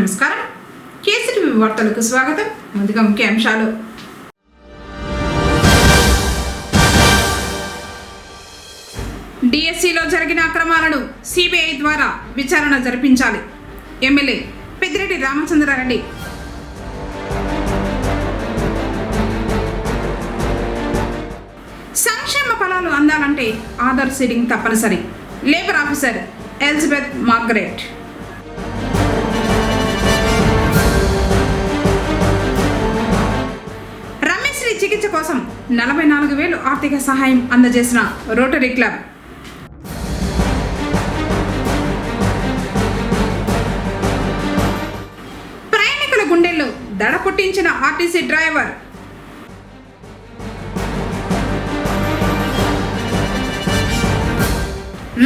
నమస్కారం. కేసీటీవీ వార్తలకు స్వాగతం. ముందుగా ముఖ్యాంశాలు. డిఎస్సిలో జరిగిన అక్రమాలను సిబిఐ ద్వారా విచారణ జరిపించాలి. ఎమ్మెల్యే పెద్దిరెడ్డి రామచంద్రారెడ్డి. సంక్షేమ ఫలాలు అందాలంటే ఆధార్ సీడింగ్ తప్పనిసరి. Labour officer Elizabeth Margaret. చికిత్స కోసం 44,000 ఆర్థిక సహాయం అందజేసిన రోటరీ క్లబ్. ప్రయాణికుల గుండెల్లో దడ పుట్టించిన ఆర్టీసీ డ్రైవర్.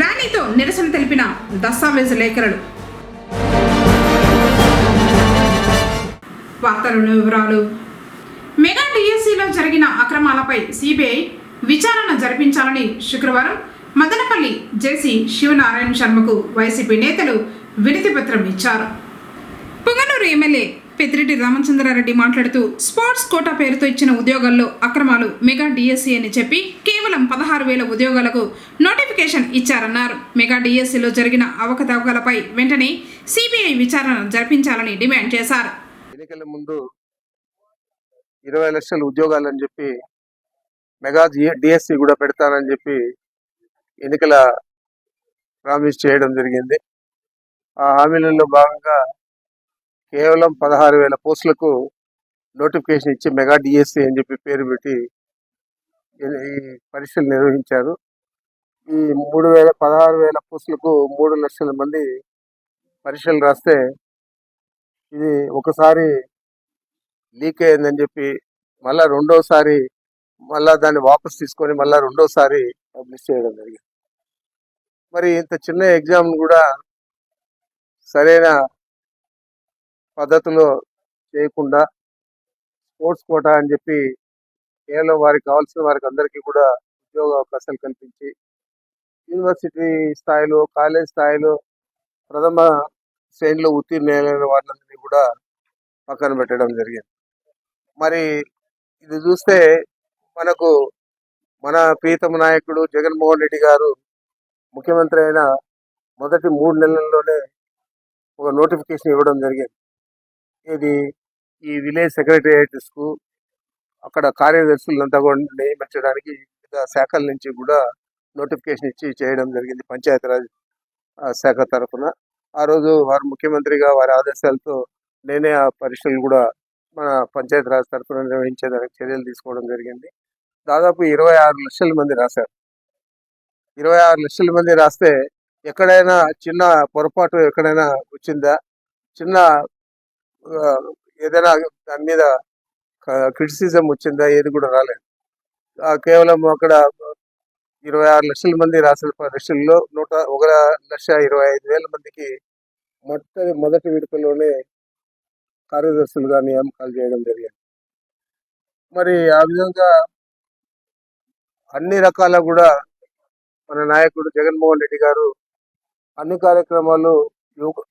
ర్యాలీతో నిరసన తెలిపిన దస్తావేజు లేఖరులు. వార్తలను వివరాలు. మెగా డిఎస్సిలో జరిగిన అక్రమాలపై సిబిఐ విచారణ జరిపించాలని శుక్రవారం మదనపల్లి జేసీ శివనారాయణ శర్మకు వైసీపీ నేతలు వినతి పత్రం ఇచ్చారు. పుంగనూరు ఎమ్మెల్యే పెద్దిరెడ్డి రామచంద్రారెడ్డి మాట్లాడుతూ స్పోర్ట్స్ కోటా పేరుతో ఇచ్చిన ఉద్యోగాల్లో అక్రమాలు మెగా డిఎస్సి అని చెప్పి కేవలం 16,000 ఉద్యోగాలకు నోటిఫికేషన్ ఇచ్చారన్నారు. మెగా డిఎస్సిలో జరిగిన అవకతవకలపై వెంటనే సిబిఐ విచారణ జరిపించాలని డిమాండ్ చేశారు. ఎన్నికల ముందు 20 లక్షల ఉద్యోగాలని చెప్పి మెగా డిఎస్సి కూడా పెడతానని చెప్పి ఎన్నికల ప్రామిస్ చేయడం జరిగింది. ఆ హామీలలో భాగంగా కేవలం 16,000 పోస్టులకు నోటిఫికేషన్ ఇచ్చి మెగా డిఎస్సి అని చెప్పి పేరు పెట్టి ఈ పరీక్షలు నిర్వహించారు. ఈ 16,000 పోస్టులకు 3 లక్షల మంది పరీక్షలు రాస్తే ఇది ఒకసారి లీక్ అయిందని చెప్పి మళ్ళా రెండోసారి దాన్ని వాపస్ తీసుకొని మళ్ళా రెండోసారి పబ్లిష్ చేయడం జరిగింది. మరి ఇంత చిన్న ఎగ్జామ్ కూడా సరైన పద్ధతిలో చేయకుండా స్పోర్ట్స్ కోటా అని చెప్పి కేవలం వారికి కావాల్సిన వారికి అందరికీ కూడా ఉద్యోగ అవకాశాలు కల్పించి యూనివర్సిటీ స్థాయిలో కాలేజ్ స్థాయిలో ప్రథమ శ్రేణిలో ఉత్తీర్ణులైన వాళ్ళందరినీ కూడా పక్కన పెట్టడం జరిగింది. మరి ఇది చూస్తే మనకు మన ప్రీతమ నాయకుడు జగన్మోహన్ రెడ్డి గారు ముఖ్యమంత్రి అయిన మొదటి 3 నెలల్లోనే ఒక నోటిఫికేషన్ ఇవ్వడం జరిగింది. ఇది ఈ విలేజ్ సెక్రటేరియట్స్కు అక్కడ కార్యదర్శులంతా కూడా నియమించడానికి వివిధ శాఖల నుంచి కూడా నోటిఫికేషన్ ఇచ్చి చేయడం జరిగింది పంచాయతీరాజ్ శాఖ తరఫున. ఆ రోజు వారు ముఖ్యమంత్రిగా వారి ఆదేశాలతో నేనే ఆ పరీక్షలు కూడా మన పంచాయతీరాజ్ తరఫున నిర్వహించేదానికి చర్యలు తీసుకోవడం జరిగింది. దాదాపు 26 లక్షల మంది రాశారు. 26 లక్షల మంది రాస్తే ఎక్కడైనా చిన్న పొరపాటు ఎక్కడైనా వచ్చిందా, చిన్న ఏదైనా దాని మీద క్రిటిసిజం వచ్చిందా, ఏది కూడా రాలేదు. కేవలం అక్కడ 26 లక్షల మంది రాసిన పరీక్షల్లో 1,25,000 మందికి మొదటి విడతలోనే కార్యదర్శులుగా నియామకాలు చేయడం జరిగింది. మరి ఆ విధంగా అన్ని రకాల కూడా మన నాయకుడు జగన్మోహన్ రెడ్డి గారు అన్ని కార్యక్రమాలు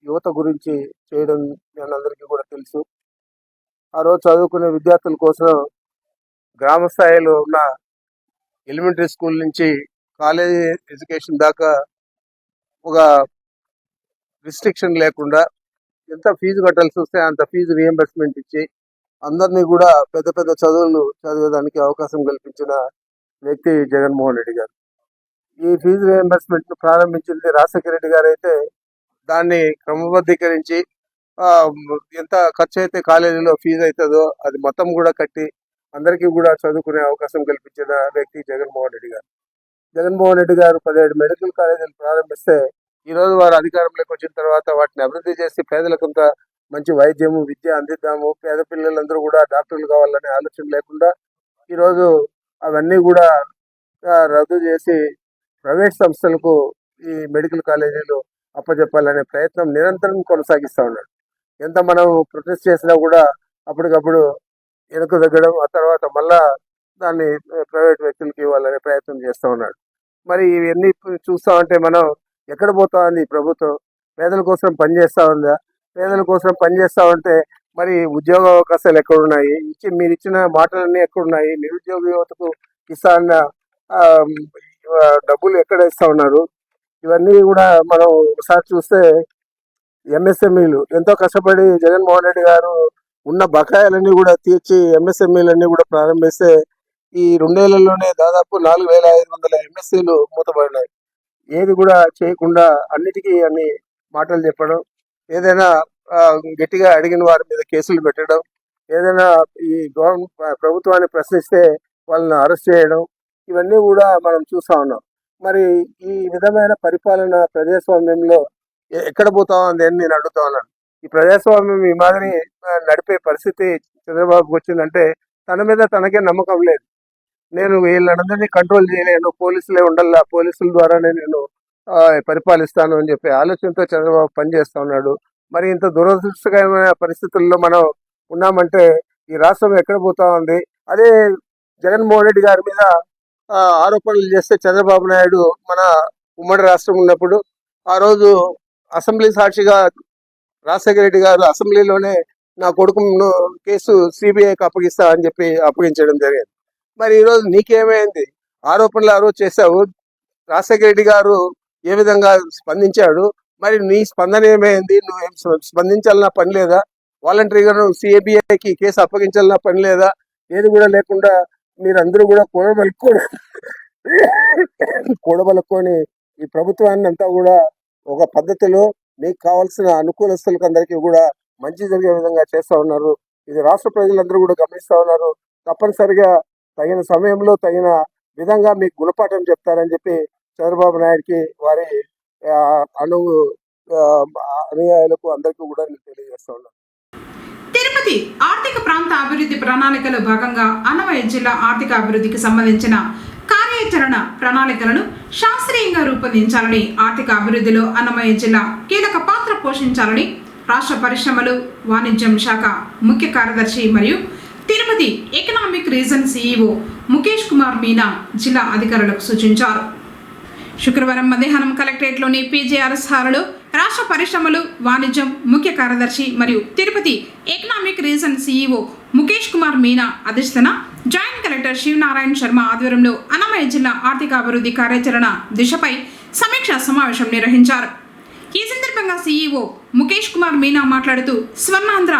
యువత గురించి చేయడం అందరికీ కూడా తెలుసు. ఆ రోజు చదువుకునే విద్యార్థుల కోసం గ్రామ స్థాయిలో ఉన్న ఎలిమెంటరీ స్కూల్ నుంచి కాలేజీ ఎడ్యుకేషన్ దాకా ఒక రిస్ట్రిక్షన్ లేకుండా ఎంత ఫీజు కట్టాల్సి వస్తే అంత ఫీజు రియంబర్స్మెంట్ ఇచ్చి అందరినీ కూడా పెద్ద పెద్ద చదువులు చదివేదానికి అవకాశం కల్పించిన వ్యక్తి జగన్మోహన్ రెడ్డి గారు. ఈ ఫీజు రియంబర్స్మెంట్ ను ప్రారంభించింది రాజశేఖర రెడ్డి గారు అయితే దాన్ని క్రమబద్ధీకరించి ఎంత ఖర్చు అయితే కాలేజీలో ఫీజు అవుతుందో అది మొత్తం కూడా కట్టి అందరికీ కూడా చదువుకునే అవకాశం కల్పించిన వ్యక్తి జగన్మోహన్ రెడ్డి గారు. జగన్మోహన్ రెడ్డి గారు 17 మెడికల్ కాలేజీలు ప్రారంభిస్తే ఈరోజు వారు అధికారంలోకి వచ్చిన తర్వాత వాటిని అభివృద్ధి చేసి పేదలకంతా మంచి వైద్యము విద్య అందిద్దాము, పేద పిల్లలందరూ కూడా డాక్టర్లు కావాలనే ఆలోచన లేకుండా ఈరోజు అవన్నీ కూడా రద్దు చేసి ప్రైవేట్ సంస్థలకు ఈ మెడికల్ కాలేజీలు అప్పచెప్పాలనే ప్రయత్నం నిరంతరం కొనసాగిస్తూ ఉన్నాడు. ఎంత మనం ప్రొటెస్ట్ చేసినా కూడా అప్పటికప్పుడు వెనుక తగ్గడం, ఆ తర్వాత మళ్ళా దాన్ని ప్రైవేట్ వ్యక్తులకు ఇవ్వాలనే ప్రయత్నం చేస్తూ ఉన్నాడు. మరి ఇవన్నీ చూస్తా ఉంటే మనం ఎక్కడ పోతా ఉంది ప్రభుత్వం? పేదల కోసం పనిచేస్తా ఉందా? పేదల కోసం పనిచేస్తామంటే మరి ఉద్యోగ అవకాశాలు ఎక్కడున్నాయి? మీరు ఇచ్చిన మాటలన్నీ ఎక్కడున్నాయి? నిరుద్యోగ యువతకు ఇస్తా అన్న ఆ, డబ్బులు ఎక్కడ ఇస్తా ఉన్నారు? ఇవన్నీ కూడా మనం ఒకసారి చూస్తే ఎంఎస్ఎంఈలు ఎంతో కష్టపడి జగన్మోహన్ రెడ్డి గారు ఉన్న బకాయిలన్నీ కూడా తీర్చి ఎంఎస్ఎంఈలన్నీ కూడా ప్రారంభిస్తే ఈ 2 ఏళ్లలోనే దాదాపు 4,500 ఎంఎస్సీలు మూతపడినాయి. ఏది కూడా చేయకుండా అన్నిటికీ అన్ని మాటలు చెప్పడం, ఏదైనా ఆ, గట్టిగా అడిగిన వారి మీద కేసులు పెట్టడం, ఏదైనా ఈ ప్రభుత్వాన్ని ప్రశ్నిస్తే వాళ్ళని అరెస్ట్ చేయడం, ఇవన్నీ కూడా మనం చూస్తా ఉన్నాం. మరి ఈ విధమైన పరిపాలన ప్రజాస్వామ్యంలో ఎక్కడ పోతా ఉంది అని నేను అడుగుతా ఉన్నాను. ఈ ప్రజాస్వామ్యం ఈ మాదిరి నడిపే పరిస్థితి చంద్రబాబుకి వచ్చిందంటే తన మీద తనకే నమ్మకం లేదు. నేను వీళ్ళందరినీ కంట్రోల్ చేయలేను, పోలీసులే ఉండాలా, పోలీసుల ద్వారానే నేను పరిపాలిస్తాను అని చెప్పి ఆలోచనతో చంద్రబాబు పనిచేస్తా ఉన్నాడు. మరి ఇంత దురదృష్టకరమైన పరిస్థితుల్లో మనం ఉన్నామంటే ఈ రాష్ట్రం ఎక్కడ పోతా ఉంది? అదే జగన్మోహన్ రెడ్డి గారి మీద ఆరోపణలు చేస్తే చంద్రబాబు నాయుడు మన ఉమ్మడి రాష్ట్రం ఉన్నప్పుడు ఆ రోజు అసెంబ్లీ సాక్షిగా రాజశేఖర రెడ్డి గారు అసెంబ్లీలోనే నా కొడుకును కేసు సిబిఐకి అప్పగిస్తా అని చెప్పి అప్పగించడం జరిగింది. మరి ఈరోజు నీకేమైంది? ఆరోపణలు ఆ రోజు చేశావు, రాజశేఖర రెడ్డి గారు ఏ విధంగా స్పందించాడు, మరి నీ స్పందన ఏమైంది? నువ్వేం స్పందించాలన్నా పని లేదా? వాలంటరీగా నువ్వు సిబిఐకి కేసు అప్పగించాలన్నా పని లేదా? ఏది కూడా లేకుండా మీరందరూ కూడా కూడబలుక్కొని ఈ ప్రభుత్వాన్ని అంతా కూడా ఒక పద్ధతిలో మీకు కావాల్సిన అనుకూలస్తులకు అందరికీ కూడా మంచి జరిగే విధంగా చేస్తా ఉన్నారు. ఇది రాష్ట్ర ప్రజలందరూ కూడా గమనిస్తా ఉన్నారు. తప్పనిసరిగా తగిన సమయంలో తగిన విధంగా మీకు గుణపాఠం చెప్తారని చెప్పి చంద్రబాబు నాయుడుకి వారి అనుయాయులకు అందరికీ కూడా నేను తెలియజేస్తా ఉన్నాను. తిరుపతి ఆర్థిక ప్రాంత అభివృద్ధి ప్రణాళికలో భాగంగా అన్నమయ్య జిల్లా ఆర్థిక అభివృద్ధికి సంబంధించిన కార్యాచరణ ప్రణాళికలను శాస్త్రీయంగా రూపొందించాలని, ఆర్థిక అభివృద్ధిలో అన్నమయ్య జిల్లా కీలక పాత్ర పోషించాలని రాష్ట్ర పరిశ్రమలు వాణిజ్యం శాఖ ముఖ్య కార్యదర్శి మరియు Tirupati economic reason CEO Mukesh Kumar Meena జిల్లా అధికారులకు సూచించారు. శుక్రవారం మధ్యాహ్నం కలెక్టరేట్లోని పీజేఆర్ఎస్ హాల్లో రాష్ట్ర పరిశ్రమలు వాణిజ్యం ముఖ్య కార్యదర్శి మరియు Tirupati economic reason CEO Mukesh Kumar Meena అధ్యక్షతన జాయింట్ కలెక్టర్ శివనారాయణ శర్మ ఆధ్వర్యంలో అన్నమయ్య జిల్లా ఆర్థిక అభివృద్ధి కార్యాచరణ దిశపై సమీక్షా సమావేశం నిర్వహించారు. ఈ సందర్భంగా సిఇఓ ముఖేష్ కుమార్ మీనా మాట్లాడుతూ స్వర్ణాంధ్ర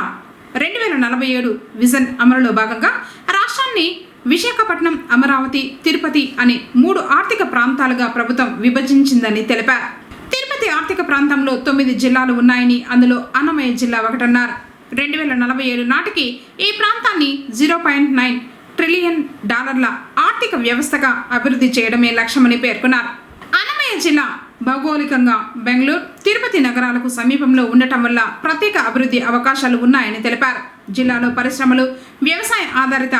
2047 విజన్ అమలులో భాగంగా రాష్ట్రాన్ని విశాఖపట్నం, అమరావతి, తిరుపతి అనే 3 ఆర్థిక ప్రాంతాలుగా ప్రభుత్వం విభజించిందని తెలిపారు. తిరుపతి ఆర్థిక ప్రాంతంలో 9 జిల్లాలు ఉన్నాయని, అందులో అన్నమయ్య జిల్లా ఒకటన్నారు. 2047 నాటికి ఈ ప్రాంతాన్ని $0.9 ట్రిలియన్ ఆర్థిక వ్యవస్థగా అభివృద్ధి చేయడమే లక్ష్యమని పేర్కొన్నారు. అన్నమయ్య జిల్లా భౌగోళికంగా బెంగళూరు, తిరుపతి నగరాలకు సమీపంలో ఉండటం వల్ల ప్రత్యేక అభివృద్ధి అవకాశాలు ఉన్నాయని తెలిపారు. జిల్లాలో పరిశ్రమలు, వ్యవసాయ ఆధారిత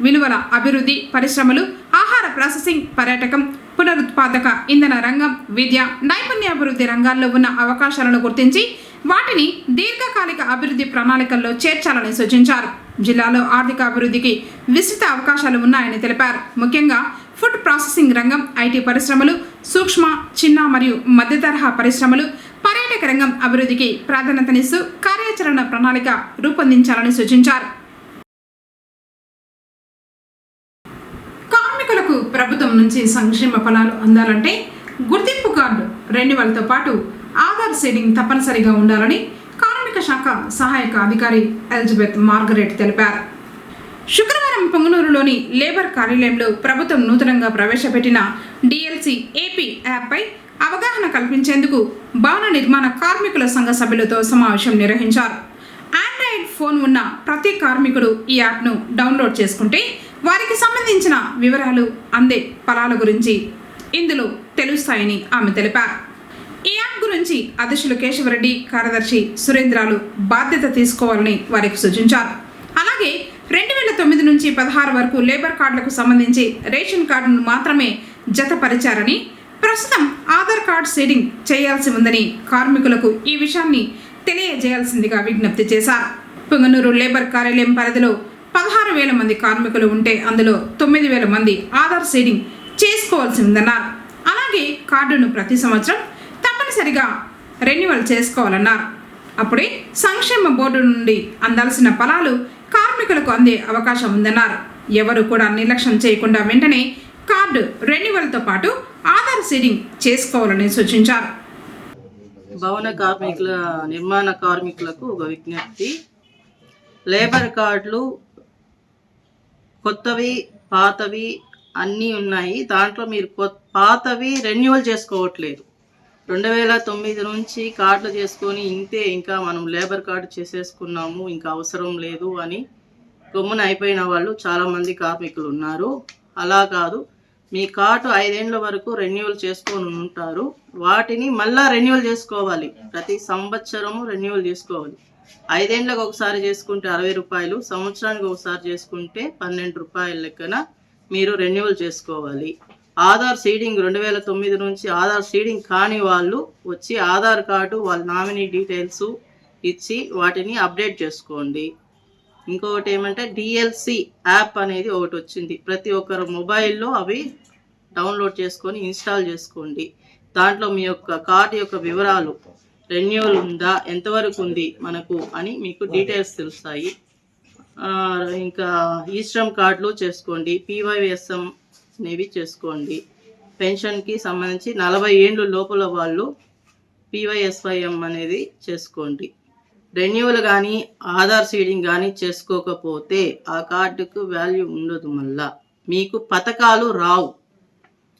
విలువల అభివృద్ధి, పరిశ్రమలు, ఆహార ప్రాసెసింగ్, పర్యాటకం, పునరుత్పాదక ఇంధన రంగం, విద్య, నైపుణ్యాభివృద్ధి రంగాల్లో ఉన్న అవకాశాలను గుర్తించి వాటిని దీర్ఘకాలిక అభివృద్ధి ప్రణాళికల్లో చేర్చాలని సూచించారు. జిల్లాలో ఆర్థిక అభివృద్ధికి విస్తృత అవకాశాలు ఉన్నాయని తెలిపారు. ముఖ్యంగా ఫుడ్ ప్రాసెసింగ్ రంగం, ఐటీ పరిశ్రమలు, సూక్ష్మ, చిన్న మరియు మధ్య తరహా పరిశ్రమలు, పర్యాటక రంగం అభివృద్ధికి ప్రాధాన్యతనిస్తూ కార్యాచరణ ప్రణాళిక రూపొందించాలని సూచించారు. కార్మికులకు ప్రభుత్వం నుంచి సంక్షేమ ఫలాలు అందాలంటే గుర్తింపు కార్డు రెన్యువల్తో పాటు ఆధార్ సీడింగ్ తప్పనిసరిగా ఉండాలని కార్మిక శాఖ సహాయక అధికారి ఎలిజబెత్ మార్గరెట్ తెలిపారు. శుక్రవారం పొంగనూరులోని లేబర్ కార్యాలయంలో ప్రభుత్వం నూతనంగా ప్రవేశపెట్టిన డిఎల్సి ఏపీ యాప్పై అవగాహన కల్పించేందుకు భవన నిర్మాణ కార్మికుల సంఘ సభ్యులతో సమావేశం నిర్వహించారు. ఆండ్రాయిడ్ ఫోన్ ఉన్న ప్రతి కార్మికుడు ఈ యాప్ను డౌన్లోడ్ చేసుకుంటే వారికి సంబంధించిన వివరాలు, అందే ఫలాల గురించి ఇందులో తెలుస్తాయని ఆమె తెలిపారు. ఈ యాప్ గురించి అధ్యక్షులు కేశవరెడ్డి, కార్యదర్శి సురేంద్రాలు బాధ్యత తీసుకోవాలని వారికి సూచించారు. అలాగే 2009 నుంచి 16 వరకు లేబర్ కార్డులకు సంబంధించి రేషన్ కార్డును మాత్రమే జతపరిచారని, ప్రస్తుతం ఆధార్ కార్డు సీడింగ్ చేయాల్సి ఉందని కార్మికులకు ఈ విషయాన్ని తెలియజేయాల్సిందిగా విజ్ఞప్తి చేశారు. పొంగనూరు లేబర్ కార్యాలయం పరిధిలో 16,000 మంది కార్మికులు ఉంటే అందులో 9,000 మంది ఆధార్ సీడింగ్ చేసుకోవాల్సి ఉందన్నారు. అలాగే కార్డును ప్రతి సంవత్సరం తప్పనిసరిగా రెన్యువల్ చేసుకోవాలన్నారు. అప్పుడే సంక్షేమ బోర్డు నుండి అందాల్సిన ఫలాలు కార్మికులకు అందే అవకాశం ఉందన్నారు. ఎవరు కూడా నిర్లక్ష్యం చేయకుండా వెంటనే కార్డు రెన్యువల్తో పాటు ఆధార్ సీడింగ్ చేసుకోవాలని సూచించారు. భవన కార్మికుల నిర్మాణ కార్మికులకు ఒక విజ్ఞప్తి. లేబర్ కార్డులు కొత్తవి పాతవి అన్నీ ఉన్నాయి. దాంట్లో మీరు పాతవి రెన్యువల్ చేసుకోవట్లేదు. 2009 నుంచి కార్డులు చేసుకొని ఇంతే, ఇంకా మనం లేబర్ కార్డు చేసేసుకున్నాము, ఇంకా అవసరం లేదు అని గమ్మున అయిపోయిన వాళ్ళు చాలామంది కార్మికులు ఉన్నారు. అలా కాదు, మీ కార్డు 5 ఏళ్ల వరకు రెన్యువల్ చేసుకొని ఉంటారు. వాటిని మళ్ళా రెన్యువల్ చేసుకోవాలి. ప్రతి సంవత్సరము రెన్యువల్ చేసుకోవాలి. 5 ఏళ్ళకు ఒకసారి చేసుకుంటే 60 రూపాయలు, సంవత్సరానికి ఒకసారి చేసుకుంటే 12 రూపాయల లెక్కన మీరు రెన్యువల్ చేసుకోవాలి. ఆధార్ సీడింగ్ 2009 నుంచి ఆధార్ సీడింగ్ కాని వాళ్ళు వచ్చి ఆధార్ కార్డు వాళ్ళ నామినీ డీటెయిల్స్ ఇచ్చి వాటిని అప్డేట్ చేసుకోండి. ఇంకొకటి ఏమంటే డిఎల్సి యాప్ అనేది ఒకటి వచ్చింది. ప్రతి ఒక్కరు మొబైల్లో అవి డౌన్లోడ్ చేసుకొని ఇన్స్టాల్ చేసుకోండి. దాంట్లో మీ యొక్క కార్డు యొక్క వివరాలు, రెన్యువల్ ఉందా, ఎంతవరకు ఉంది మనకు అని మీకు డీటెయిల్స్ తెలుస్తాయి. ఇంకా ఈశ్రమ్ కార్డులు చేసుకోండి, పివైఎస్ఎం అనేవి చేసుకోండి. పెన్షన్కి సంబంధించి 40 ఏళ్ళు లోపల వాళ్ళు పివైఎస్వైఎం అనేది చేసుకోండి. రెన్యువల్ కానీ ఆధార్ సీడింగ్ కానీ చేసుకోకపోతే ఆ కార్డుకు వాల్యూ ఉండదు. మళ్ళా మీకు పథకాలు రావు.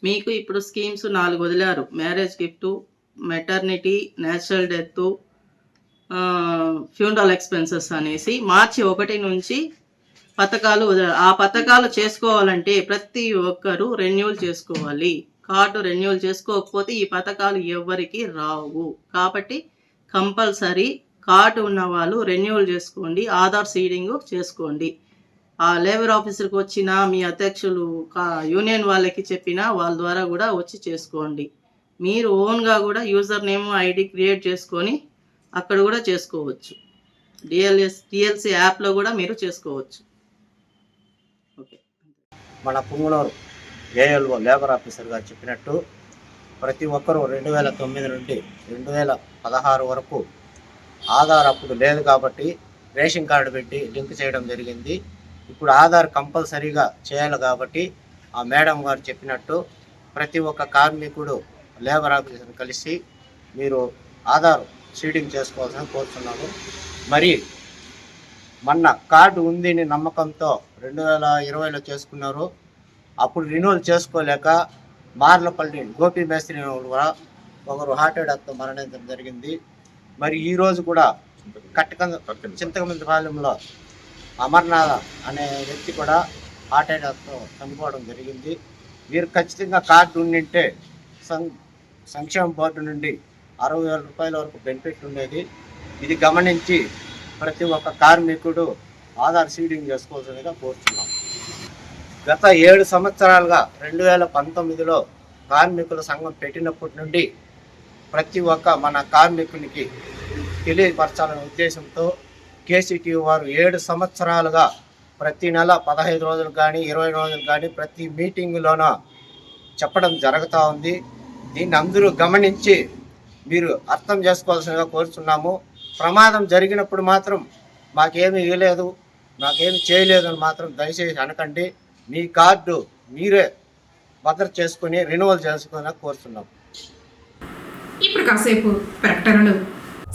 మీకు ఇప్పుడు స్కీమ్స్ 4 వదిలారు. Marriage gift, maternity, natural death, funeral expenses అనేసి మార్చి 1 నుంచి పథకాలు వదిలారు. ఆ పథకాలు చేసుకోవాలంటే ప్రతి ఒక్కరూ రెన్యువల్ చేసుకోవాలి. కార్డు రెన్యువల్ చేసుకోకపోతే ఈ పథకాలు ఎవరికి రావు. కాబట్టి కంపల్సరీ కార్డు ఉన్న వాళ్ళు రెన్యువల్ చేసుకోండి, ఆధార్ సీడింగ్ చేసుకోండి. ఆ లేబర్ ఆఫీసర్కి వచ్చిన మీ అధ్యక్షులు యూనియన్ వాళ్ళకి చెప్పినా వాళ్ళ ద్వారా కూడా వచ్చి చేసుకోండి. మీరు ఓన్గా కూడా యూజర్ నేమ్ ఐడి క్రియేట్ చేసుకొని అక్కడ కూడా చేసుకోవచ్చు. డిఎల్సి యాప్లో కూడా మీరు చేసుకోవచ్చు. ఓకే, మన పుంగనూరు ఏఎల్ఓ లేబర్ ఆఫీసర్ గారు చెప్పినట్టు ప్రతి ఒక్కరూ 2009 నుండి 2016 వరకు ఆధార్ అప్పుడు లేదు కాబట్టి రేషన్ కార్డు పెట్టి లింక్ చేయడం జరిగింది. ఇప్పుడు ఆధార్ కంపల్సరీగా చేయాలి కాబట్టి ఆ మేడం గారు చెప్పినట్టు ప్రతి ఒక్క కార్మికుడు లేబర్ ఆఫీసర్ని కలిసి మీరు ఆధార్ సీడింగ్ చేసుకోవాల్సిన కోరుతున్నాము. మరి మొన్న కార్డు ఉంది అని నమ్మకంతో 2020లో చేసుకున్నారు. అప్పుడు రిన్యూవల్ చేసుకోలేక మార్లపల్లి గోపి మేస్త్రి కూడా ఒకరు హార్ట్ అటాక్తో మరణించడం జరిగింది. మరి ఈరోజు కూడా చింతకమందిపాలెంలో అమర్నాథ అనే వ్యక్తి కూడా హార్ట్ అటాక్తో చనిపోవడం జరిగింది. మీరు ఖచ్చితంగా కార్డు ఉండింటే సంక్షేమ బోర్డు నుండి 60,000 రూపాయల వరకు బెనిఫిట్ ఉండేది. ఇది గమనించి ప్రతి ఒక్క కార్మికుడు ఆధార్ సీడింగ్ చేసుకోవాల్సిందిగా కోరుతున్నాం. గత 7 సంవత్సరాలుగా 2019లో కార్మికుల సంఘం పెట్టినప్పటి నుండి ప్రతి ఒక్క మన కార్మికునికి తెలియపరచాలనే ఉద్దేశంతో కేసీటీ వారు 7 సంవత్సరాలుగా ప్రతి నెల 15 రోజులు కానీ 20 రోజులు కానీ ప్రతి మీటింగులోన చెప్పడం జరుగుతూ ఉంది. దీన్ని అందరూ గమనించి మీరు అర్థం చేసుకోవాల్సిందిగా కోరుతున్నాము. ప్రమాదం జరిగినప్పుడు మాత్రం మాకేమీ ఇవ్వలేదు, మాకేమి చేయలేదు అని మాత్రం దయచేసి అనకండి. మీ కార్డు మీరే భద్రత చేసుకుని రెన్యువల్ చేసుకుని కోరుతున్నాము. ఇప్పుడు కాసేపు ప్రకటనలు.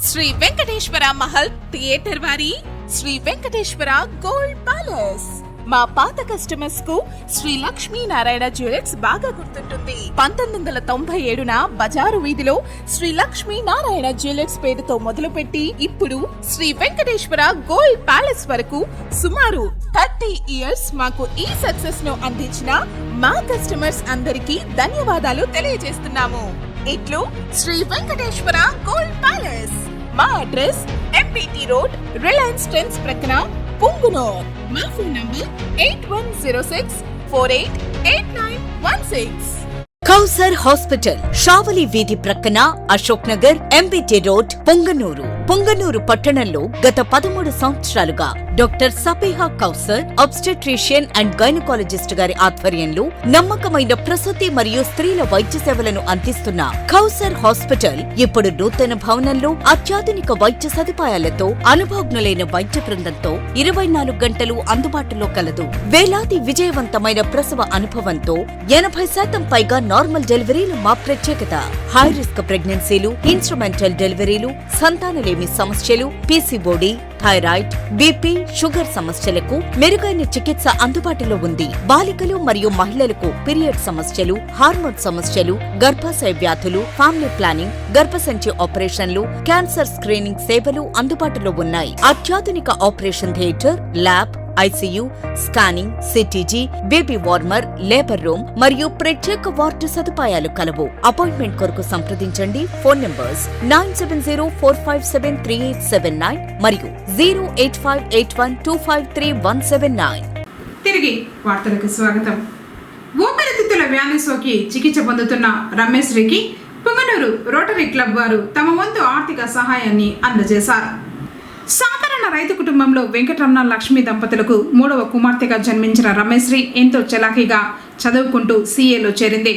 శ్రీ వెంకటేశ్వర మహల్ థియేటర్ వారి శ్రీ వెంకటేశ్వర గోల్డ్ ప్యాలెస్. మా పాత కస్టమర్స్ కు శ్రీ లక్ష్మీ నారాయణ జ్యువెలర్స్ బాగా గుర్తుంటుంది. 1997న బజారు వీధిలో శ్రీ లక్ష్మీ నారాయణ జ్యువెలర్స్ పేరుతో మొదలుపెట్టి ఇప్పుడు శ్రీ వెంకటేశ్వర గోల్డ్ ప్యాలెస్ వరకు సుమారు 30 ఇయర్స్ మాకు ఈ సక్సెస్ ను అందించిన మా కస్టమర్స్ అందరికీ ధన్యవాదాలు తెలియజేస్తున్నాము. ఇట్లు శ్రీ వెంకటేశ్వర గోల్డ్ ప్యాలెస్. మా address MPT road, Reliance trends ప్రక్కన, పుంగునూర్. మా phone number 8106488916. Kausar hospital, Shavali వీధి ప్రక్కన, అశోక్ నగర్, ఎంబీటీ రోడ్, పొంగనూరు. పొంగనూరు పట్టణంలో గత 13 సంవత్సరాలుగా doctor Sabiha Kausar, obstetrician and gynaecologist గారి ఆధ్వర్యంలో నమ్మకమైన ప్రసూతి మరియు స్త్రీల వైద్య సేవలను అందిస్తున్న కౌసర్ హాస్పిటల్ ఇప్పుడు నూతన భవనంలో అత్యాధునిక వైద్య సదుపాయాలతో, అనుభవజ్ఞులైన వైద్య బృందంతో 24 గంటలు అందుబాటులో కలదు. వేలాది విజయవంతమైన ప్రసవ అనుభవంతో 80% పైగా నార్మల్ డెలివరీలు మా ప్రత్యేకత. హై రిస్క్ ప్రెగ్నెన్సీలు, ఇన్స్ట్రుమెంటల్ డెలివరీలు, సంతానలేమి సమస్యలు, పీసీఓడి, థైరాయిడ్, బీపీ, షుగర్ సమస్యలకు మెరుగైన చికిత్స అందుబాటులో ఉంది. బాలికలు మరియు మహిళలకు పీరియడ్ సమస్యలు, హార్మోన్ సమస్యలు, గర్భాశయ వ్యాధులు, ఫ్యామిలీ ప్లానింగ్, గర్భసంచి ఆపరేషన్లు, క్యాన్సర్ స్క్రీనింగ్ సేవలు అందుబాటులో ఉన్నాయి. అత్యాధునిక operation theatre, lab, ICU, scanning, CTG, baby warmer, labour room మరియు ప్రత్యేక వార్డు సదుపాయాలు కలవు. అపాయింట్మెంట్ కొరకు సంప్రదించండి. ఫోన్ నంబర్స్ 9704573879 మరియు 08581253179. తిరిగి వార్తలకు స్వాగతం. ఊపిరితిత్తుల వ్యాధి సోకి చికిత్స పొందుతున్న రమేశ్రీకి పుంగనూరు రోటరీ క్లబ్ వారు తమ వంతు ఆర్థిక సహాయాన్ని అందజేశారు. సాధారణ రైతు కుటుంబంలో వెంకటరమణ లక్ష్మి దంపతులకు 3వ కుమార్తెగా జన్మించిన రమేశ్రీ ఎంతో చలాకీగా చదువుకుంటూ సీఏలో చేరింది.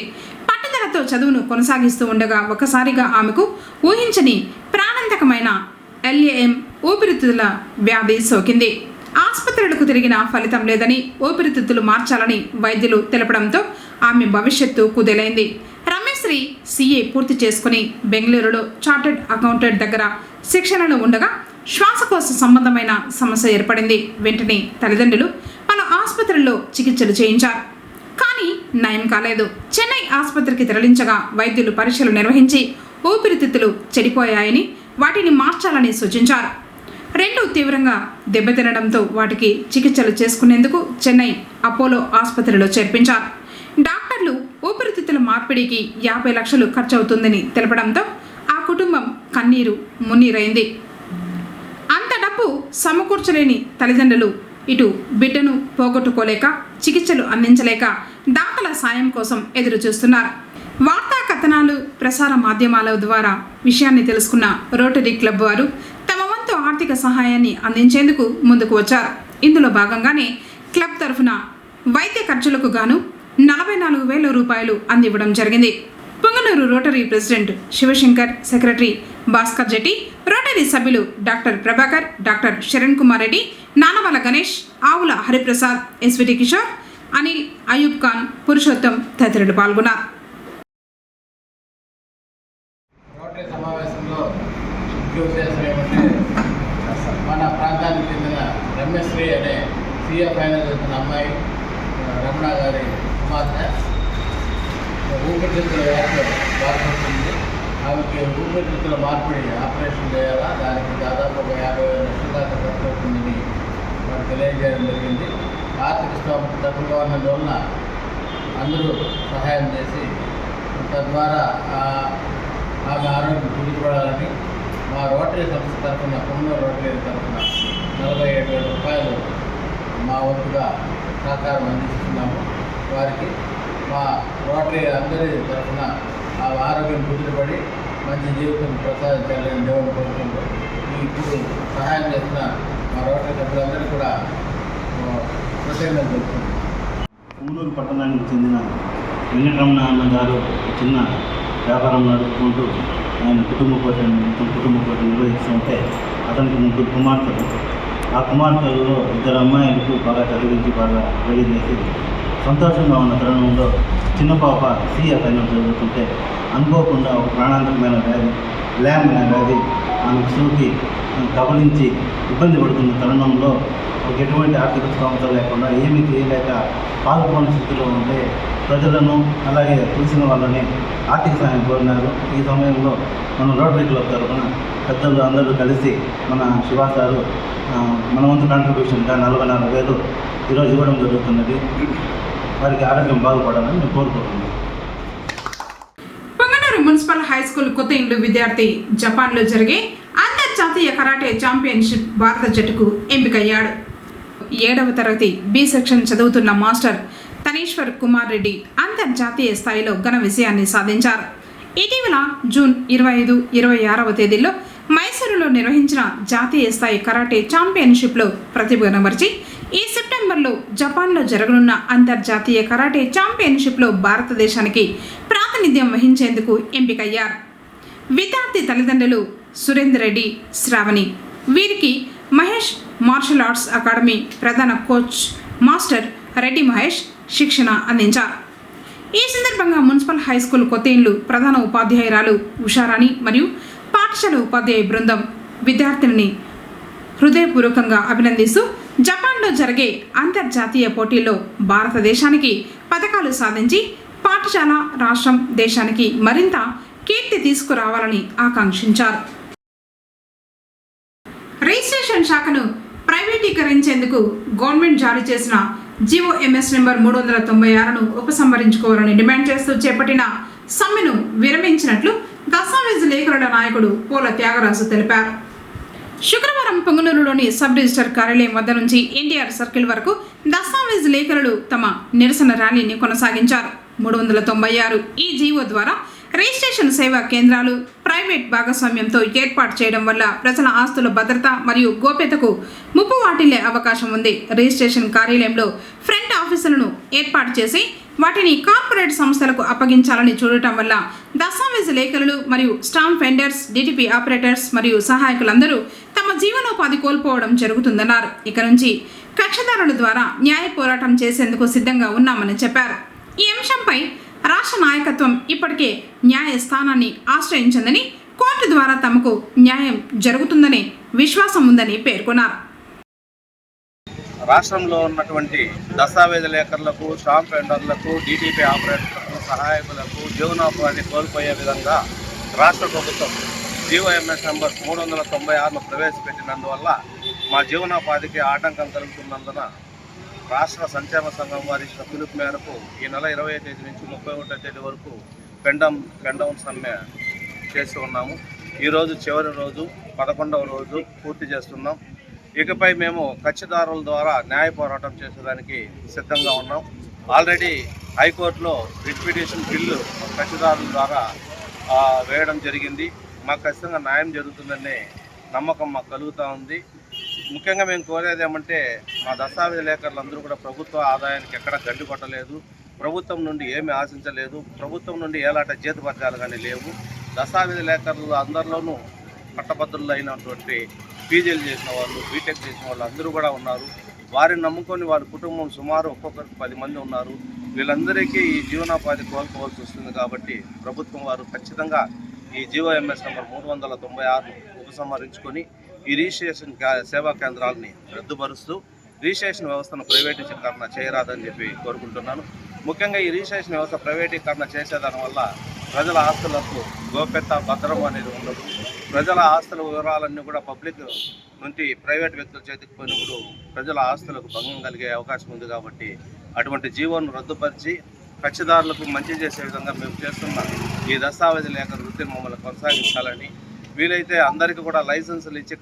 పట్టుదలతో చదువును కొనసాగిస్తూ ఉండగా ఒకసారిగా ఆమెకు ఊహించని ప్రాణాంతకమైన LAM ఊపిరితిత్తుల వ్యాధి సోకింది. ఆసుపత్రులకు తిరిగిన ఫలితం లేదని, ఊపిరితిత్తులు మార్చాలని వైద్యులు తెలపడంతో ఆమె భవిష్యత్తు కుదేలైంది. రమేశ్రీ CA పూర్తి చేసుకుని బెంగళూరులో చార్టెడ్ అకౌంటెంట్ దగ్గర శిక్షణలో ఉండగా శ్వాసకోశ సంబంధమైన సమస్య ఏర్పడింది. వెంటనే తల్లిదండ్రులు పలు ఆసుపత్రుల్లో చికిత్సలు చేయించారు. కానీ నయం కాలేదు. చెన్నై ఆసుపత్రికి తరలించగా వైద్యులు పరీక్షలు నిర్వహించి ఊపిరితిత్తులు చెడిపోయాయని, వాటిని మార్చాలని సూచించారు. 2 తీవ్రంగా దెబ్బతినడంతో వాటికి చికిత్సలు చేసుకునేందుకు చెన్నై అపోలో ఆసుపత్రిలో చేర్పించారు. డాక్టర్లు ఊపిరితిత్తుల మార్పిడికి 50 లక్షలు ఖర్చు అవుతుందని తెలపడంతో ఆ కుటుంబం కన్నీరు మున్నీరైంది. అంత డబ్బు సమకూర్చలేని తల్లిదండ్రులు ఇటు బిడ్డను పోగొట్టుకోలేక, చికిత్సలు అందించలేక దాతల సాయం కోసం ఎదురు చూస్తున్నారు. వార్తా కథనాలు, ప్రసార మాధ్యమాల ద్వారా విషయాన్ని తెలుసుకున్న రోటరీ క్లబ్ వారు తమ వంతు ఆర్థిక సహాయాన్ని అందించేందుకు ముందుకు వచ్చారు. ఇందులో భాగంగానే క్లబ్ తరఫున వైద్య ఖర్చులకు గాను 44,000 రూపాయలు అందివ్వడం జరిగింది. Punganur rotary president Shivashankar, secretary Bhaskar Jetti, rotary సభ్యులు doctor Prabhakar, doctor Sharan Kumar Reddy, Nanavala Ganesh, Avula Hariprasad, SVT Kishore, Anil, Ayub Khan, Purushottam తదితరులు పాల్గొన్నారు. రోటరీ సమావేశంలో ముఖ్య ఉద్దేశం ఏమంటే, మన ప్రాంతానికి చెందిన రమేశ్రీ అనే CA ఫైనల్ చదువుతున్న అమ్మాయి, రమణ గారి కుమార్తె ఊపిరితిత్తుల వ్యాధిలో బాధపడుతుంది. ఆమెకి ఊపిరితిత్తుల మార్పిడి ఆపరేషన్ చేయాలా, దానికి దాదాపు ఒక 50,000 లక్షల దాకా ఖర్చు అవుతుందని మనకు తెలియజేయడం జరిగింది. ఆర్థిక స్థోమత తక్కువగా ఉన్నందువలన అందరూ సహాయం చేసి తద్వారా ఆమె ఆరోగ్యం కుదుటపడాలని మా రోటరీ సంస్థ తరఫున, పొంగనూరు రోటరీ తరఫున 47,000 రూపాయలు మా వంతుగా సహకారం అందిస్తున్నాము. వారికి మా రోటరీ అందరి తరఫున ఆ ఆరోగ్యం కుదుటపడి మంచి జీవితం ప్రసాదించాలని దేవుని కోరుకుంటూ ఇప్పుడు సహాయం చేసిన మా రోటరీ సభ్యులందరూ కూడా కృతజ్ఞతలు తెలుపుతున్నాం. పొంగనూరు పట్టణానికి చెందిన వెంకటరమణ అన్న గారు చిన్న వ్యాపారం నడుపుకుంటూ ఆయన కుటుంబ పోషణ నిర్వహిస్తుంటే అతనికి 3 కుమార్తెలు. ఆ కుమార్తెలలో 2 అమ్మాయిలకు బాగా చదివించి బాగా పెళ్లి చేసి సంతోషంగా ఉన్న తరుణంలో చిన్న పాప CA ఫైనల్ చదువుతుంటే అనుకోకుండా ఒక ప్రాణాంతకమైన వ్యాధి, LAM అనే వ్యాధి ఆమెకు సోకి కబలించి ఇబ్బంది పడుతున్న తరుణంలో ఒక ఎటువంటి ఆర్థిక స్థోమత లేకుండా ఏమీ చేయలేక పాల్గొనే స్థితిలో ఉంటే ప్రజలను అలాగే తెలిసిన వాళ్ళని ఆర్థిక సాయం కోరినారు. ఈ సమయంలో మన రోటరీ క్లబ్ తరఫున పెద్దలు అందరూ కలిసి మన శివాసారు మన వంతు కాంట్రిబ్యూషన్గా 44,000 ఈరోజు ఇవ్వడం జరుగుతున్నది. వారికి ఆరోగ్యం బాగుపడాలని నేను కోరుకుంటున్నాను. పొంగనూరు మున్సిపల్ హై స్కూల్ కొత్త ఇండ్లు విద్యార్థి జపాన్లో జరిగే అంతర్జాతీయ కరాటే ఛాంపియన్షిప్ భారత జట్టుకు ఎంపికయ్యాడు. 7వ తరగతి B సెక్షన్ చదువుతున్న మాస్టర్ తనేశ్వర్ కుమార్ రెడ్డి అంతర్జాతీయ స్థాయిలో ఘన విజయాన్ని సాధించారు. ఇటీవల జూన్ 25, 26వ తేదీల్లో మైసూరులో నిర్వహించిన జాతీయ స్థాయి కరాటే ఛాంపియన్షిప్లో ప్రతిభ కనబరిచి ఈ సెప్టెంబర్లో జపాన్లో జరగనున్న అంతర్జాతీయ కరాటే ఛాంపియన్షిప్లో భారతదేశానికి ప్రాతినిధ్యం వహించేందుకు ఎంపికయ్యారు. విద్యార్థి తల్లిదండ్రులు సురేందర్ రెడ్డి, శ్రావణి. వీరికి మహేష్ మార్షల్ ఆర్ట్స్ అకాడమీ ప్రధాన కోచ్ మాస్టర్ రెడ్డి మహేష్ శిక్షణ అందించారు. ఈ సందర్భంగా మున్సిపల్ హై స్కూల్ కొత్తేండ్లు ప్రధాన ఉపాధ్యాయురాలు ఉషారాణి మరియు పాఠశాల ఉపాధ్యాయ బృందం విద్యార్థిని హృదయపూర్వకంగా అభినందిస్తూ జపాన్లో జరిగే అంతర్జాతీయ పోటీల్లో భారతదేశానికి పథకాలు సాధించి పాఠశాల, రాష్ట్రం, దేశానికి మరింత కీర్తి తీసుకురావాలని ఆకాంక్షించారు. రిజిస్ట్రేషన్ శాఖను ప్రైవేటీకరించేందుకు గవర్నమెంట్ జారీ చేసిన జీవోఎంఎస్ నెంబర్ 396ను ఉపసంహరించుకోవాలని డిమాండ్ చేస్తూ చేపట్టిన సమ్మెను విరమించినట్లు దస్తావేజు లేఖరుల నాయకుడు పోల త్యాగరాజు తెలిపారు. శుక్రవారం పొంగనూరులోని సబ్ రిజిస్టర్ కార్యాలయం వద్ద నుంచి ఎన్టీఆర్ సర్కిల్ వరకు దస్తావేజు లేఖరులు తమ నిరసన ర్యాలీని కొనసాగించారు. 396 ఈ జీవో ద్వారా రిజిస్ట్రేషన్ సేవా కేంద్రాలు ప్రైవేట్ భాగస్వామ్యంతో ఏర్పాటు చేయడం వల్ల ప్రజల ఆస్తుల భద్రత మరియు గోప్యతకు ముప్పు వాటిల్లే అవకాశం ఉంది. రిజిస్ట్రేషన్ కార్యాలయంలో ఫ్రంట్ ఆఫీసులను ఏర్పాటు చేసి వాటిని కార్పొరేట్ సంస్థలకు అప్పగించాలని చూడటం వల్ల దస్తావేజు లేఖరులు మరియు స్టాంప్ వెండర్స్, డిటిపి ఆపరేటర్స్ మరియు సహాయకులందరూ తమ జీవనోపాధి కోల్పోవడం జరుగుతుందన్నారు. ఇక నుంచి కక్షదారుల ద్వారా న్యాయ పోరాటం చేసేందుకు సిద్ధంగా ఉన్నామని చెప్పారు. ఈ అంశంపై రాష్ట్ర నాయకత్వం ఇప్పటికే న్యాయస్థానాన్ని ఆశ్రయించిందని, కోర్టు ద్వారా తమకు న్యాయం జరుగుతుందనే విశ్వాసం ఉందని పేర్కొన్నారు. రాష్ట్రంలో ఉన్నటువంటి దస్తావేజు లేఖర్లకు, స్టాంప్ వెండర్లకు, డిటిపి ఆపరేటర్లకు, సహాయకులకు జీవనోపాధి కోల్పోయే విధంగా రాష్ట్ర ప్రభుత్వం జీవోఎంఎస్ నెంబర్ 396ను ప్రవేశపెట్టినందువల్ల మా జీవనోపాధికి ఆటంకం కలుగుతున్నందున రాష్ట్ర సంక్షేమ సంఘం వారి పిలుపు మేరకు ఈ నెల 20వ తేదీ నుంచి 31వ తేదీ వరకు పెండౌన్ సమ్మె చేస్తూ ఉన్నాము. ఈరోజు చివరి రోజు, 11వ రోజు పూర్తి చేస్తున్నాం. ఇకపై మేము కక్షిదారుల ద్వారా న్యాయ పోరాటం చేసేదానికి సిద్ధంగా ఉన్నాం. ఆల్రెడీ హైకోర్టులో రిట్ పిటిషన్ బిల్లు కక్షిదారుల ద్వారా వేయడం జరిగింది. మాకు ఖచ్చితంగా న్యాయం జరుగుతుందనే నమ్మకం మాకు కలుగుతూ ఉంది. ముఖ్యంగా మేము కోరేది ఏమంటే, మా దస్తావేజు లేఖరులందరూ కూడా ప్రభుత్వ ఆదాయానికి ఎక్కడ గండి కొట్టలేదు, ప్రభుత్వం నుండి ఏమీ ఆశించలేదు, ప్రభుత్వం నుండి ఎలాంటి జీతభత్యాలు కానీ లేవు. దస్తావేజు లేఖరులు అందరిలోనూ పట్టభద్రులు అయినటువంటి పీజీలు చేసిన వాళ్ళు, బీటెక్ చేసిన వాళ్ళు అందరూ కూడా ఉన్నారు. వారిని నమ్ముకొని వారి కుటుంబం సుమారు ఒక్కొక్కరికి 10 మంది ఉన్నారు. వీళ్ళందరికీ ఈ జీవనోపాధి కోల్పోవాల్సి వస్తుంది. కాబట్టి ప్రభుత్వం వారు ఖచ్చితంగా ఈ జీవోఎంఎస్ నెంబర్ 396ను ఉపసంహరించుకొని ఈ రిజిస్ట్రేషన్ సేవా కేంద్రాలని రద్దుపరుస్తూ రిజిస్ట్రేషన్ వ్యవస్థను ప్రైవేటీకరణ చేయరాదని చెప్పి కోరుకుంటున్నాను. ముఖ్యంగా ఈ రిజిస్ట్రేషన్ వ్యవస్థ ప్రైవేటీకరణ చేసేదాని వల్ల ప్రజల ఆస్తులకు గోప్యత, భద్రం అనేది ఉండదు. ప్రజల ఆస్తుల వివరాలన్నీ కూడా పబ్లిక్ నుండి ప్రైవేట్ వ్యక్తుల చేతికి పోయినప్పుడు ప్రజల ఆస్తులకు భంగం కలిగే అవకాశం ఉంది. కాబట్టి అటువంటి జీవోను రద్దుపరిచి కక్షిదారులకు మంచి చేసే విధంగా మేము చేస్తున్న ఈ దస్తావేజు లేఖ వృత్తిని మమ్మల్ని కొనసాగించాలని, వీలైతే అందరికీ కూడా లైసెన్సులు ఇచ్చి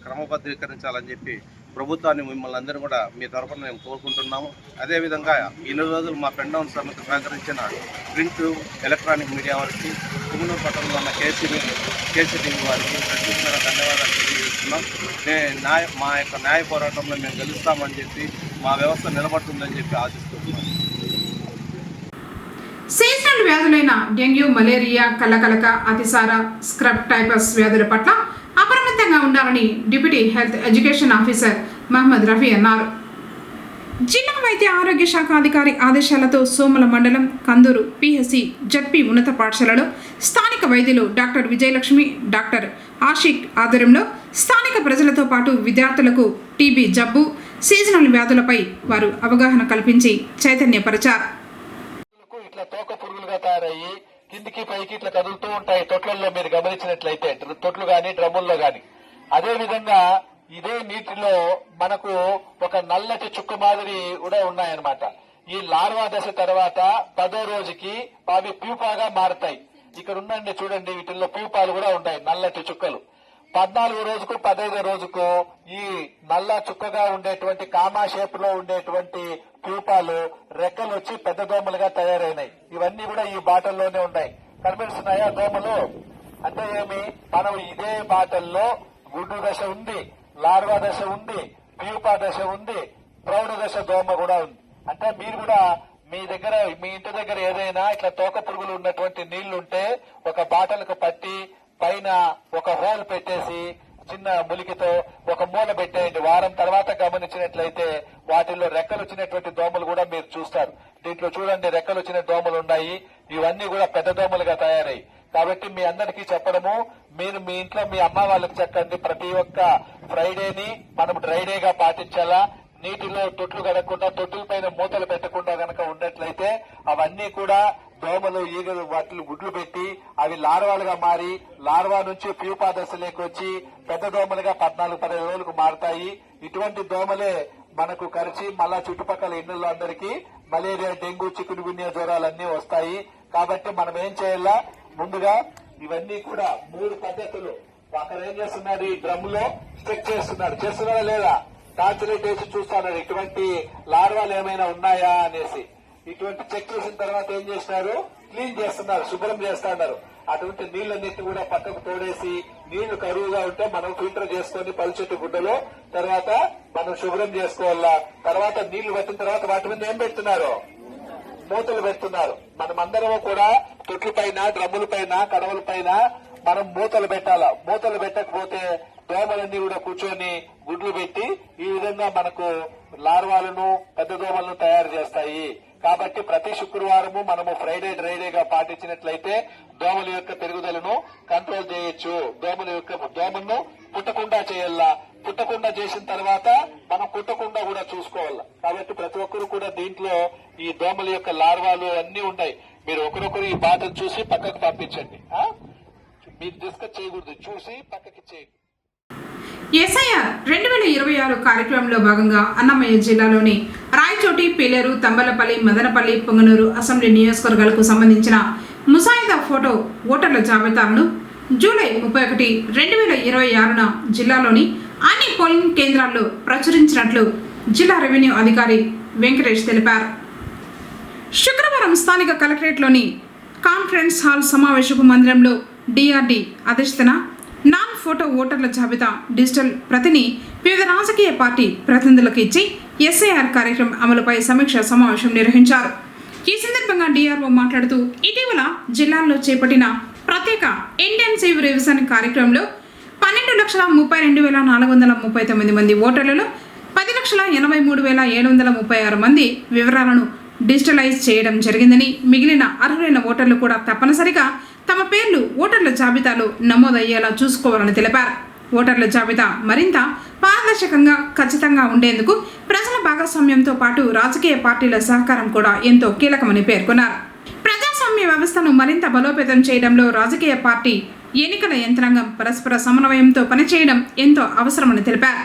క్రమబద్ధీకరించాలని చెప్పి ప్రభుత్వాన్ని మిమ్మల్ని అందరూ కూడా మీ తరఫున మేము కోరుకుంటున్నాము. అదేవిధంగా ఇన్ని రోజులు మా పెండౌన్ సమ్మెకు సహకరించిన ప్రింట్, ఎలక్ట్రానిక్ మీడియా వారికి, పుంగనూరు పట్టణంలో ఉన్న కేసీటీవీ వారికి ప్రత్యేకమైన ధన్యవాదాలు తెలియజేస్తున్నాం. మా యొక్క న్యాయ పోరాటంలో మేము గెలుస్తామని చెప్పి, మా వ్యవస్థ నిలబడుతుందని చెప్పి ఆశిస్తున్నాం. సీజనల్ వ్యాధులైన డెంగ్యూ, మలేరియా, కళ్ళకలక, అతిసార, స్క్రబ్ టైపస్ వ్యాధుల పట్ల అప్రమత్తంగా ఉండాలని deputy health education officer Mohammed Rafi అన్నారు. జిల్లా వైద్య ఆరోగ్య శాఖ అధికారి ఆదేశాలతో సోమల మండలం కందూరు పిహెసి జడ్పీ ఉన్నత పాఠశాలలో స్థానిక వైద్యులు డాక్టర్ విజయలక్ష్మి, డాక్టర్ ఆషిక్ ఆధ్వర్యంలో స్థానిక ప్రజలతో పాటు విద్యార్థులకు టీబీ జబ్బు, సీజనల్ వ్యాధులపై వారు అవగాహన కల్పించి చైతన్యపరిచారు. ఇట్లా తోక పురుగులుగా తయారయ్యి కిందికి పైకి ఇట్లా కదులుతూ ఉంటాయి. తొట్లలో మీరు గమనించినట్లయితే తొట్లు గాని, డ్రమ్ముల్లో గాని. అదే విధంగా ఇదే నీటిలో మనకు ఒక నల్లటి చుక్క మాదిరి కూడా ఉన్నాయన్నమాట. ఈ లార్వా దశ తర్వాత 10వ రోజుకి అవి ప్యూపాగా మారుతాయి. ఇక్కడ ఉండండి చూడండి, వీటిల్లో ప్యూపాలు కూడా ఉన్నాయి, నల్లటి చుక్కలు. 14వ రోజుకు 15వ రోజుకు ఈ నల్ల చుక్కగా ఉండేటువంటి కామా షేప్ లో ఉండేటువంటి ప్యూపాలు రెక్కలు వచ్చి పెద్ద దోమలుగా తయారైనాయి. ఇవన్నీ కూడా ఈ బాటల్లోనే ఉన్నాయి. కనిపిస్తున్నాయా దోమలు? అంటే ఏమి, మనం ఇదే బాటల్లో గుడ్డు దశ ఉంది, లార్వా దశ ఉంది, ప్యూపా దశ ఉంది, ప్రౌఢ దశ దోమ కూడా ఉంది. అంటే మీరు కూడా మీ ఇంటి దగ్గర ఏదైనా ఇట్లా తోక పురుగులు ఉన్నటువంటి నీళ్లుంటే ఒక బాటలకు పట్టి పైన ఒక హోల్ పెట్టేసి చిన్న ములికితో ఒక మూల పెట్టేయండి. వారం తర్వాత గమనించినట్లయితే వాటిల్లో రెక్కలు వచ్చినటువంటి దోమలు కూడా మీరు చూస్తారు. దీంట్లో చూడండి, రెక్కలు వచ్చిన దోమలు ఉన్నాయి. ఇవన్నీ కూడా పెద్ద దోమలుగా తయారయ్యి. కాబట్టి మీ అందరికీ చెప్పడము, మీరు మీ ఇంట్లో మీ అమ్మ వాళ్ళకి చెప్పండి, ప్రతి ఒక్క ఫ్రైడేని మనం డ్రై డేగా పాటించాలా. నీటిలో తొట్లు కడగకుండా, తొట్టుల పైన మూతలు పెట్టకుండా గనక ఉన్నట్లయితే అవన్నీ కూడా దోమలు, ఈగలు వాటిని గుడ్లు పెట్టి అవి లార్వాలుగా మారి లార్వా నుంచి ప్యూపా దశలోకి వచ్చి పెద్ద దోమలుగా 14-15 రోజులకు మారుతాయి. ఇటువంటి దోమలే మనకు కరిచి మళ్ళా చుట్టుపక్కల ఇళ్లలో అందరికీ మలేరియా, డెంగ్యూ, చికున్గున్యా జ్వరాలన్నీ వస్తాయి. కాబట్టి మనం ఏం చేయాలా, ముందుగా ఇవన్నీ కూడా 3 పద్ధతులు. అక్కడ ఏం చేస్తున్నారు, ఈ డ్రమ్ లో చెక్ చేస్తున్నారా లేదా, టార్చ్ లైట్ వేసి చూస్తున్నారు ఇటువంటి లార్వాలు ఏమైనా ఉన్నాయా అనేసి. ఇటువంటి చెక్ చేసిన తర్వాత ఏం చేస్తున్నారు, క్లీన్ చేస్తున్నారు, శుభ్రం చేస్తున్నారు. అటువంటి నీళ్ళన్నింటినీ కూడా పక్కకు తోడేసి నీళ్లు కరువుగా ఉంటే మనం ఫిల్టర్ చేసుకుని పల్చెట్టు గుడ్డలో తర్వాత మనం శుభ్రం చేసుకోవాలా. తర్వాత నీళ్లు పెట్టిన తర్వాత వాటి మీద ఏం పెడుతున్నారు, మూతలు పెడుతున్నారు. మనమందరము కూడా తొట్ల పైన, డ్రమ్ముల పైన, కడవల పైన మనం మూతలు పెట్టాలా. మూతలు పెట్టకపోతే దోమలన్నీ కూడా కూర్చొని గుడ్లు పెట్టి ఈ విధంగా మనకు లార్వాలను, పెద్ద దోమలను తయారు చేస్తాయి. కాబట్టి ప్రతి శుక్రవారము మనము ఫ్రైడే డ్రై డేగా పాటించినట్లయితే దోమల యొక్క పెరుగుదలను కంట్రోల్ చేయొచ్చు. దోమను పుట్టకుండా చేయాలా. పుట్టకుండా చేసిన తర్వాత మనం కుట్టకుండా కూడా చూసుకోవాలా. కాబట్టి ప్రతి ఒక్కరు కూడా దీంట్లో ఈ దోమల యొక్క లార్వాలు అన్ని ఉన్నాయి. మీరు ఒకరొకరు ఈ బాధను చూసి పక్కకు పంపించండి. మీరు డిస్కస్ చేయకూడదు, చూసి పక్కకి చేయండి. ఎస్ఐఆర్ 2026 కార్యక్రమంలో భాగంగా అన్నమయ్య జిల్లాలోని రాయచోటి, పీలేరు, తంబలపల్లి, మదనపల్లి, పొంగనూరు అసెంబ్లీ నియోజకవర్గాలకు సంబంధించిన ముసాయిదా ఫోటో ఓటర్ల జాబితాలను జూలై 31, 2026న జిల్లాలోని అన్ని పోలింగ్ కేంద్రాల్లో ప్రచురించినట్లు జిల్లా రెవెన్యూ అధికారి వెంకటేష్ తెలిపారు. శుక్రవారం స్థానిక కలెక్టరేట్లోని కాన్ఫరెన్స్ హాల్ సమావేశపు మందిరంలో డిఆర్డి అధ్యక్షతన నాన్ ఫోటో ఓటర్ల జాబితా డిజిటల్ ప్రతిని వివిధ రాజకీయ పార్టీ ప్రతినిధులకు ఇచ్చి ఎస్ఐఆర్ కార్యక్రమం అమలుపై సమీక్ష సమావేశం నిర్వహించారు. ఈ సందర్భంగా డిఆర్ఓ మాట్లాడుతూ, ఇటీవల జిల్లాల్లో చేపట్టిన ప్రత్యేక ఇంటెన్సివ్ రివిజన్ కార్యక్రమంలో 12,32,439 మంది ఓటర్లలో 10,83,736 మంది వివరాలను డిజిటలైజ్ చేయడం జరిగిందని, మిగిలిన అర్హులైన ఓటర్లు కూడా తప్పనిసరిగా తమ పేర్లు ఓటర్ల జాబితాలో నమోదయ్యేలా చూసుకోవాలని తెలిపారు. ఓటర్ల జాబితా మరింత పారదర్శకంగా, ఖచ్చితంగా ఉండేందుకు ప్రజల భాగస్వామ్యంతో పాటు రాజకీయ పార్టీల సహకారం కూడా ఎంతో కీలకమని పేర్కొన్నారు. ప్రజాస్వామ్య వ్యవస్థను మరింత బలోపేతం చేయడంలో రాజకీయ పార్టీ, ఎన్నికల యంత్రాంగం పరస్పర సమన్వయంతో పనిచేయడం ఎంతో అవసరమని తెలిపారు.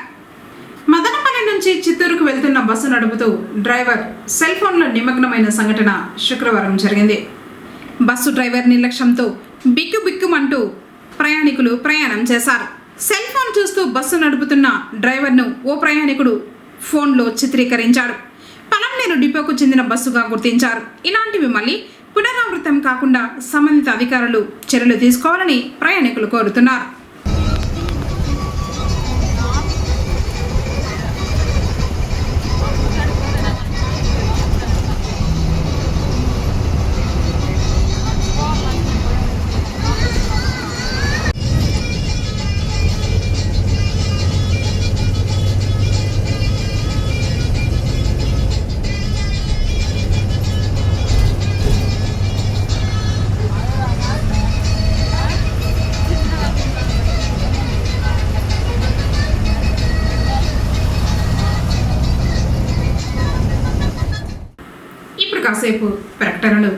మదనపల్లి నుంచి చిత్తూరుకు వెళ్తున్న బస్సు నడుపుతూ డ్రైవర్ సెల్ ఫోన్లో నిమగ్నమైన సంఘటన శుక్రవారం జరిగింది. బస్సు డ్రైవర్ నిర్లక్ష్యంతో బిక్కుబిక్కుమంటూ ప్రయాణికులు ప్రయాణం చేశారు. సెల్ ఫోన్ చూస్తూ బస్సు నడుపుతున్న డ్రైవర్ను ఓ ప్రయాణికుడు ఫోన్లో చిత్రీకరించాడు. పలంనేరు డిపోకు చెందిన బస్సుగా గుర్తించారు. ఇలాంటివి మళ్ళీ పునరావృతం కాకుండా సంబంధిత అధికారులు చర్యలు తీసుకోవాలని ప్రయాణికులు కోరుతున్నారు. కాసేపు ప్రకటనలు.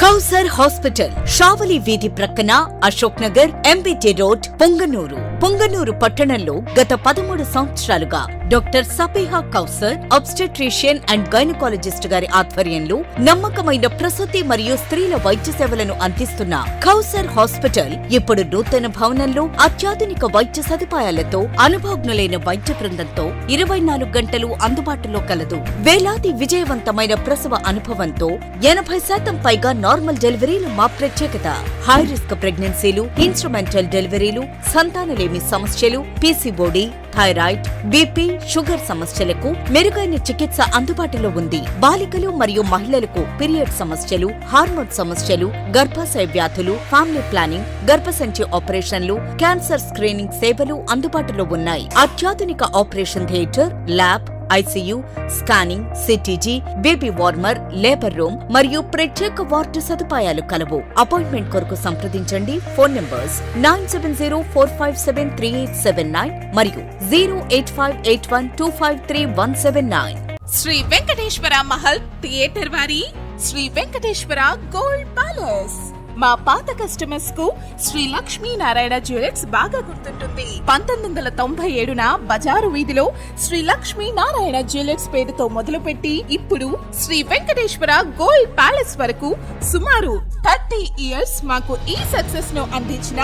కౌసర్ హాస్పిటల్, షావలి వీధి ప్రక్కన, అశోక్ నగర్, ఎంబీటీ రోడ్, పొంగనూరు. పొంగనూరు పట్టణంలో గత 13 సంవత్సరాలుగా doctor Safiha Kausar obstetrician and gynaecologist గారి ఆధ్వర్యంలో నమ్మకమైన ప్రసూతి మరియు స్త్రీల వైద్య సేవలను అందిస్తున్న కౌసర్ హాస్పిటల్ ఇప్పుడు నూతన భవనంలో అత్యాధునిక వైద్య సదుపాయాలతో అనుభవజ్ఞులైన వైద్య బృందంతో 24 గంటలు అందుబాటులో కలదు. వేలాది విజయవంతమైన ప్రసవ అనుభవంతో 80% పైగా నార్మల్ డెలివరీలు మా ప్రత్యేకత. హై రిస్క్ ప్రెగ్నెన్సీలు, ఇన్స్ట్రుమెంటల్ డెలివరీలు, సంతానలేమి సమస్యలు, పీసీఓడి, థైరాయిడ్, బీపీ, షుగర్ సమస్యలకు మెరుగైన చికిత్స అందుబాటులో ఉంది. బాలికలు మరియు మహిళలకు పీరియడ్ సమస్యలు, హార్మోన్ సమస్యలు, గర్భాశయ వ్యాధులు, ఫ్యామిలీ ప్లానింగ్, గర్భసంచి ఆపరేషన్లు, క్యాన్సర్ స్క్రీనింగ్ సేవలు అందుబాటులో ఉన్నాయి. అత్యాధునిక operation theatre, lab, ICU, scanning, CTG, baby warmer, labour room మరియు ప్రత్యేక వార్డు సదుపాయాలు కలవు. అపాయింట్మెంట్ కొరకు సంప్రదించండి. ఫోన్ నంబర్స్ 9704573879 మరియు 08581253179. శ్రీ వెంకటేశ్వర మహల్ థియేటర్ వారి శ్రీ వెంకటేశ్వర గోల్డ్ ప్యాలెస్. మా పాత కస్టమర్స్ కు శ్రీ లక్ష్మీనారాయణ జ్యువెలర్స్ బాగా గుర్తుంటుంది. 1997న బజారు వీధిలో శ్రీ లక్ష్మీనారాయణ జ్యువెలర్స్ పేరుతో మొదలుపెట్టి ఇప్పుడు శ్రీ వెంకటేశ్వర గోల్డ్ ప్యాలెస్ వరకు సుమారు 30 ఇయర్స్ మాకు ఈ సక్సెస్ ను అందించిన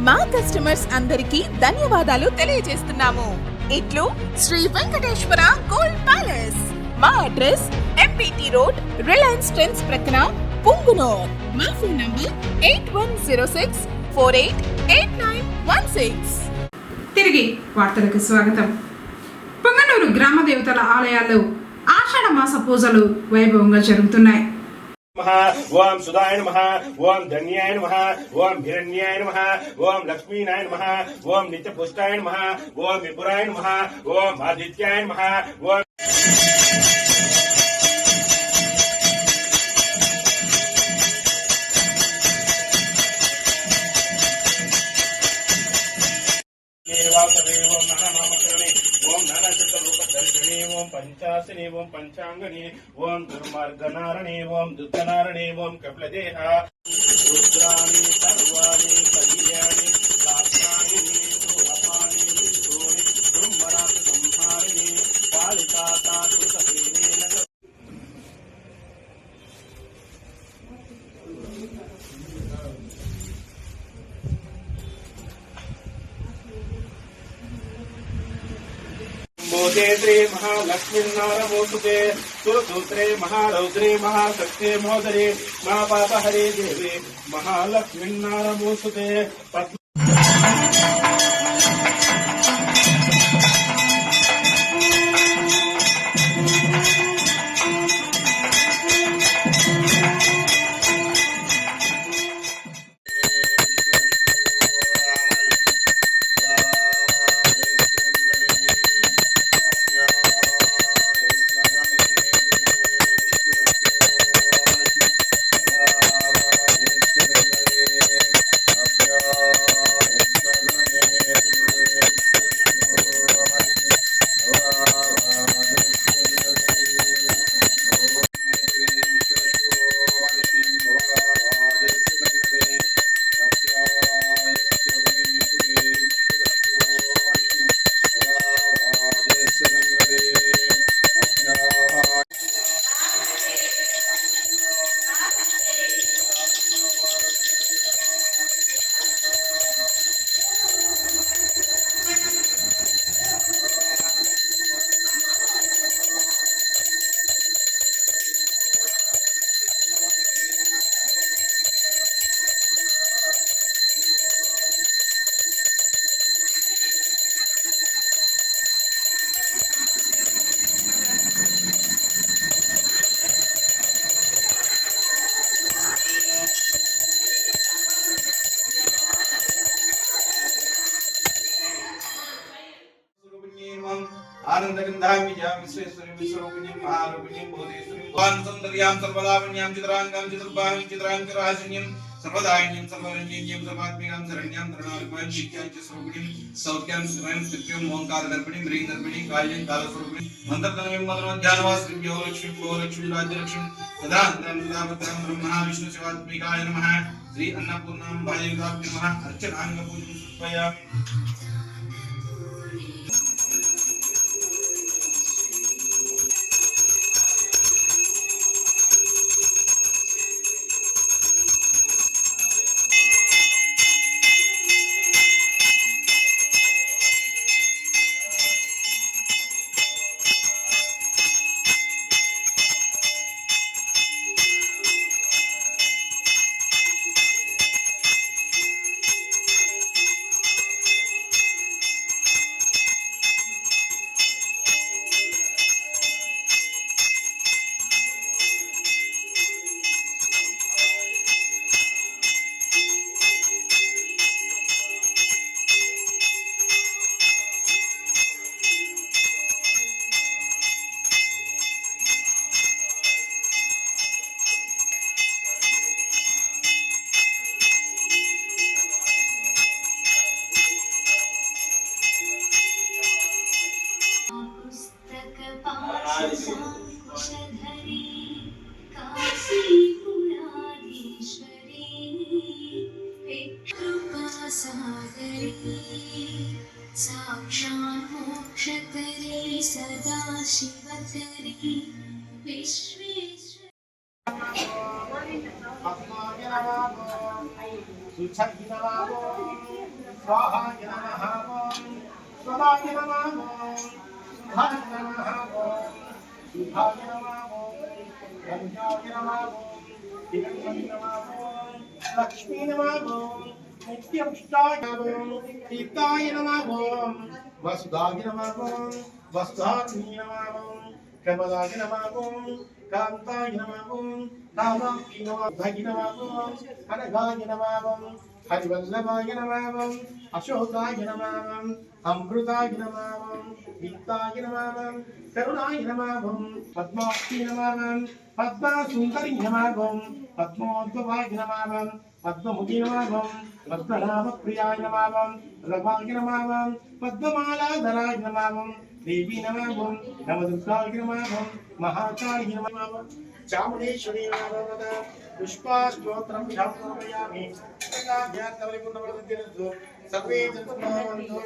మా కస్టమర్స్ అందరికీ ధన్యవాదాలు తెలియజేస్తున్నాము. ఇట్లు శ్రీ వెంకటేశ్వర గోల్డ్ ప్యాలెస్. మా address MPT road, Reliance trends ప్రక్కన, పొంగునూర్. మా ఫోన్ నంబర్ 8106488916. తిరిగి వార్తలకు స్వాగతం. పొంగనూరు గ్రామ దేవతల ఆలయాల్లో ఆషాఢ మాస పూజలు వైభవంగా జరుగుతున్నాయి. ఓం సుధాయ నమః, ఓం ధన్యాయ నమః, ఓం హిరణ్యాయ నమః, ఓం లక్ష్మీనాయ నమః, ఓం నిత్యపుష్టాయ నమః, ఓం విపురాయ నమః, ఓం ఆదిత్యాయ నమః, ఓం ఓం పంచాశని, ఓం పంచాంగని, ఓం దుర్మార్గనారణి, ఓం దుర్గనారణి, ఓం కపిలదేహ, రుద్రాణి సర్వాణి కళ్యాణి శాస్త్రాణి అపాని బ్రహ్మరాత సంహారిణి పాలితాతాతు సహేన. मोदे श्री महालक्ष्मीनारमोस्तुते सुरसूत्रे महारौद्रे महाशक्ते महोदरे महापापहरे देवे महालक्ष्मीनारमोस्तुते. आनंदगंधां विजयां विश्वेश्वरीं विश्वरूपिणीं महारूपिणीं बोधेश्वरीं भवान् सुंदर्यां सर्वलावण्यां चित्रांगां चित्रबाहुं चित्रांकराशिनीं सर्वदायिनीं सर्वरञ्जनीं सर्वात्मिकां शरण्यां शरणागतां नित्यां च स्वरूपिणीं सौख्यां स्वयं स्तुत्यों ओंकारदर्पिणीं ह्रींदर्पिणीं काल्यं कालस्वरूपिणीं मन्त्रतनवीं मदनोध्यानवासिनीं योगलक्ष्मीं राज्यलक्ष्मीं तदान्तरं तदावतारं ब्रह्मा विष्णु शिवात्मिकाय नमः. श्री अन्नपूर्णां भाययुगाभ्य नमः. अर्चनांगपूजनं समर्पयामि. साक्षात् मोक्षकरी सदा शिवकरी विश्वेश्वर लक्ष्मी नमः नित्यपुष्टाय नमः तीर्थाय नमः वसुधाय नमः वसुधार्णी नमः कमलाय नमः कांताय नमः कामाक्षी नमः भगि नमः अनघाय नमः हरिवल्लभाय नमः अशोकाय नमः अमृताय नमः गीताय नमः करुणाय नमः पद्माक्षी नमः पद्मासुंदरी नमः पद्मोद्भवाय नमः पद्ममुखी नमः पद्मनाभप्रियाय नमः रमाय नमः पद्ममालाधराय नमः देवी नमः नवदुर्गाय नमः महाकाली नमः चामुंडेश्वरी नमः पुष्पास्तोत्रं समर्पयामि सर्वे सर्वे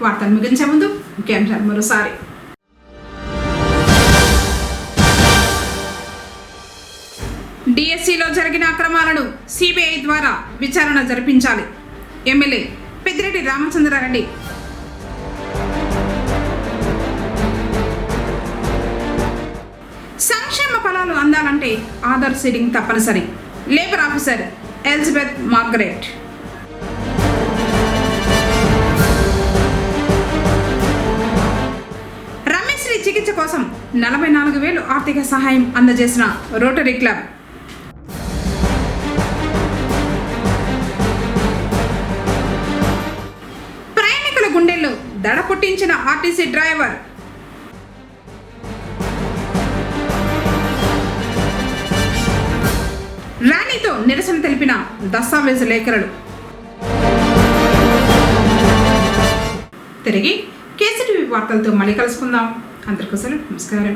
వార్తలు ముగించే ముందు ముఖ్యాంశాలు మరోసారి. డిఎస్సిలో జరిగిన అక్రమాలను సిబిఐ ద్వారా విచారణ జరిపించాలి. ఎమ్మెల్యే పెద్దిరెడ్డి రామచంద్రారెడ్డి. సంక్షేమ ఫలాలు అందాలంటే ఆధార్ సీడింగ్ తప్పనిసరి. Labour officer Elizabeth Margaret. చికిత్స కోసం 44,000 ఆర్థిక సహాయం అందజేసిన రోటరీ క్లబ్. ప్రయాణికుల గుండెల్లో దడ పుట్టించిన ఆర్టీసీ డ్రైవర్. ర్యాలీతో నిరసన తెలిపిన దస్తావేజు లేఖరులు. తిరిగి కేసీటీవీ వార్తలతో మళ్ళీ కలుసుకుందాం. అందరికీ నమస్కారం.